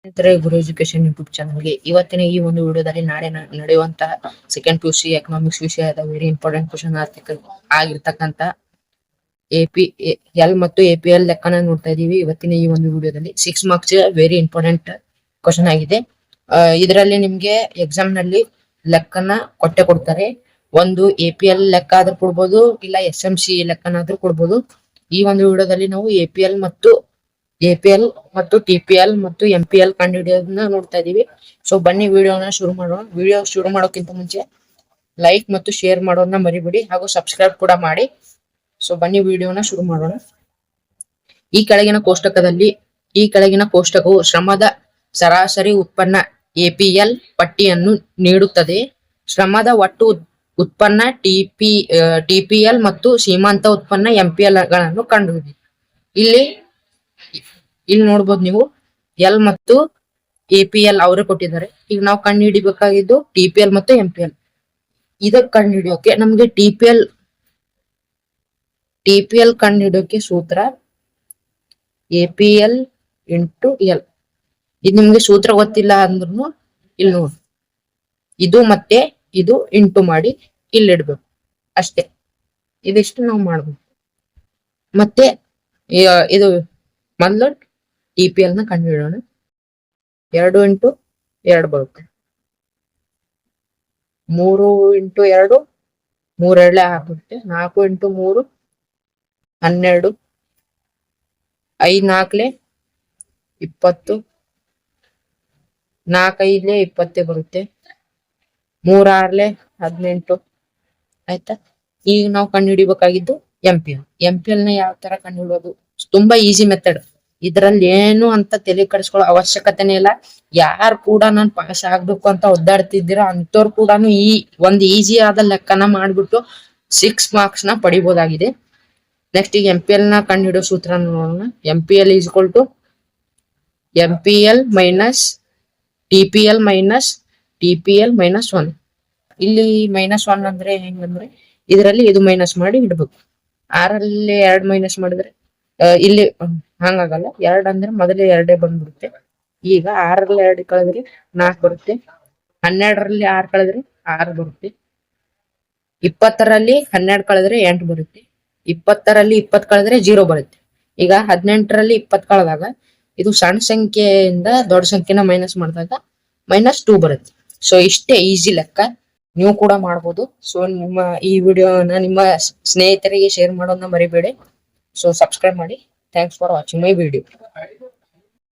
ಸ್ನೇಹಿತರೆ, ಗುರು education YouTube ಚಾನಲ್ಗೆ ಇವತ್ತಿನ ಈ ಒಂದು ವಿಡಿಯೋದಲ್ಲಿ ನಾಳೆ ನಡೆಯುವಂತಹ ಸೆಕೆಂಡ್ PUC ಎಕನಾಮಿಕ್ಸ್ ವಿಷಯದ ವೆರಿ ಇಂಪಾರ್ಟೆಂಟ್ ಕ್ವಶನ್ ಆಗಿರ್ತಕ್ಕಂತ APL ಮತ್ತು APL ಲೆಕ್ಕನ ನೋಡ್ತಾ ಇದೀವಿ. ಇವತ್ತಿನ ಈ ಒಂದು ವಿಡಿಯೋದಲ್ಲಿ 6 ಮಾರ್ಕ್ಸ್ ವೆರಿ ಇಂಪಾರ್ಟೆಂಟ್ ಕ್ವಶನ್ ಆಗಿದೆ. ಇದರಲ್ಲಿ ನಿಮ್ಗೆ ಎಕ್ಸಾಮ್ ನಲ್ಲಿ ಲೆಕ್ಕನ ಕೊಡ್ತಾರೆ. ಒಂದು APL ಲೆಕ್ಕ ಆದ್ರೂ ಕೊಡ್ಬೋದು, ಇಲ್ಲ SMC ಲೆಕ್ಕನಾದ್ರೂ ಕೊಡ್ಬೋದು. ಈ ಒಂದು ವಿಡಿಯೋದಲ್ಲಿ ನಾವು APL ಮತ್ತು TPL ಮತ್ತು MPL ಕಂಡುಹಿಡಿಯೋದನ್ನ ನೋಡ್ತಾ ಇದೀವಿ. ಸೊ ಬನ್ನಿ ವಿಡಿಯೋನ ಶುರು ಮಾಡೋಣ. ವಿಡಿಯೋ ಶುರು ಮಾಡೋಕ್ಕಿಂತ ಮುಂಚೆ ಲೈಕ್ ಮತ್ತು ಶೇರ್ ಮಾಡೋದನ್ನ ಮರಿಬೇಡಿ, ಹಾಗೂ ಸಬ್ಸ್ಕ್ರೈಬ್ ಕೂಡ ಮಾಡಿ. ಸೊ ಬನ್ನಿ ವಿಡಿಯೋನ ಶುರು ಮಾಡೋಣ. ಈ ಕೆಳಗಿನ ಕೋಷ್ಟಕವು ಶ್ರಮದ ಸರಾಸರಿ ಉತ್ಪನ್ನ APL ಪಟ್ಟಿಯನ್ನು ನೀಡುತ್ತದೆ. ಶ್ರಮದ ಒಟ್ಟು ಉತ್ಪನ್ನ TPL ಮತ್ತು ಸೀಮಾಂತ ಉತ್ಪನ್ನ MPL ಗಳನ್ನು ಕಂಡುಹಿಡಿ. ಇಲ್ಲಿ ನೋಡ್ಬೋದು ನೀವು L ಮತ್ತು APL ಅವರೇ ಕೊಟ್ಟಿದ್ದಾರೆ. ಈಗ ನಾವು ಕಂಡು ಹಿಡಿಬೇಕಾಗಿದ್ದು TPL ಮತ್ತು MPL. ಇದಕ್ಕೆ ಕಂಡು ಹಿಡಿಯೋಕೆ ನಮ್ಗೆ TPL ಕಂಡು ಹಿಡಿಯೋಕೆ ಸೂತ್ರ APL ಇಂಟು L. ಇದು ನಿಮ್ಗೆ ಸೂತ್ರ ಗೊತ್ತಿಲ್ಲ ಅಂದ್ರೂ ಇಲ್ಲಿ ನೋಡಿ, ಇದು ಮತ್ತೆ ಇದು ಇಂಟು ಮಾಡಿ ಇಲ್ಲಿ ಇಡ್ಬೇಕು ಅಷ್ಟೇ. ಇದಿಷ್ಟು ನಾವು ಮಾಡ್ಬೇಕು. ಮತ್ತೆ ಇದು ಮೊದಲು TPL ನ ಕಂಡು ಹಿಡೋಣ. 2 ಇಂಟು 2 ಬರುತ್ತೆ, 3 ಇಂಟು 2 3 2 ಆಗುತ್ತೆ, 4 ಇಂಟು 3 12, 5 4 20, 4 5 20 ಬರುತ್ತೆ, 3 6 18. ಆಯ್ತಾ? ಈಗ ನಾವು ಕಂಡು ಹಿಡಿಬೇಕಾಗಿದ್ದು MPL ನ ಯಾವ ತರ ಕಂಡು ಹಿಡೋದು? ತುಂಬಾ ಈಸಿ ಮೆಥಡ್. ಇದ್ರಲ್ಲಿ ಏನು ಅಂತ ತಲೆ ಕೆಡಿಸ್ಕೊಳ್ಳೋ ಅವಶ್ಯಕತೆನೇ ಇಲ್ಲ. ಯಾರು ಕೂಡ ನಾನು ಪಾಸ್ ಆಗ್ಬೇಕು ಅಂತ ಒದ್ದಾಡ್ತಿದ್ದೀರಾ ಅಂತವ್ರು ಕೂಡ ಈ ಒಂದು ಈಸಿ ಆದ ಲೆಕ್ಕನ ಮಾಡ್ಬಿಟ್ಟು 6 ಮಾರ್ಕ್ಸ್ ನ ಪಡಿಬಹುದಾಗಿದೆ. ನೆಕ್ಸ್ಟ್ ಈಗ MPL ನ ಕಂಡು ಹಿಡೋ ಸೂತ್ರ ನೋಡೋಣ. MPL minus TPL minus 1. ಇಲ್ಲಿ -1 ಅಂದ್ರೆ ಹೆಂಗಂದ್ರೆ ಇದರಲ್ಲಿ ಇದು ಮೈನಸ್ ಮಾಡಿ ಇಡ್ಬೇಕು. 6ರಲ್ಲಿ 2 ಮೈನಸ್ ಮಾಡಿದ್ರೆ ಇಲ್ಲಿ ಹಂಗಾಗಲ್ಲ. 2 ಅಂದ್ರೆ ಮೊದಲೇ 2 ಬಂದ್ಬಿಡುತ್ತೆ. ಈಗ 6ರಲ್ಲಿ 2 ಕಳೆದ್ರೆ 4 ಬರುತ್ತೆ, 12ರಲ್ಲಿ 6 ಕಳೆದ್ರೆ 6 ಬರುತ್ತೆ, 20ರಲ್ಲಿ 12 ಕಳೆದ್ರೆ 8 ಬರುತ್ತೆ, 20ರಲ್ಲಿ 20 ಕಳೆದ್ರೆ 0 ಬರುತ್ತೆ. ಈಗ 18ರಲ್ಲಿ 20 ಕಳೆದಾಗ ಇದು ಸಣ್ಣ ಸಂಖ್ಯೆಯಿಂದ ದೊಡ್ಡ ಸಂಖ್ಯೆನ ಮೈನಸ್ ಮಾಡಿದಾಗ -2 ಬರುತ್ತೆ. ಸೊ ಇಷ್ಟೇ ಈಸಿ ಲೆಕ್ಕ, ನೀವು ಕೂಡ ಮಾಡ್ಬೋದು. ಸೊ ನಿಮ್ಮ ಈ ವಿಡಿಯೋನ ನಿಮ್ಮ ಸ್ನೇಹಿತರಿಗೆ ಶೇರ್ ಮಾಡೋದನ್ನ ಮರಿಬೇಡಿ. ಸೊ ಸಬ್ಸ್ಕ್ರೈಬ್ ಮಾಡಿ. Thanks for watching my video.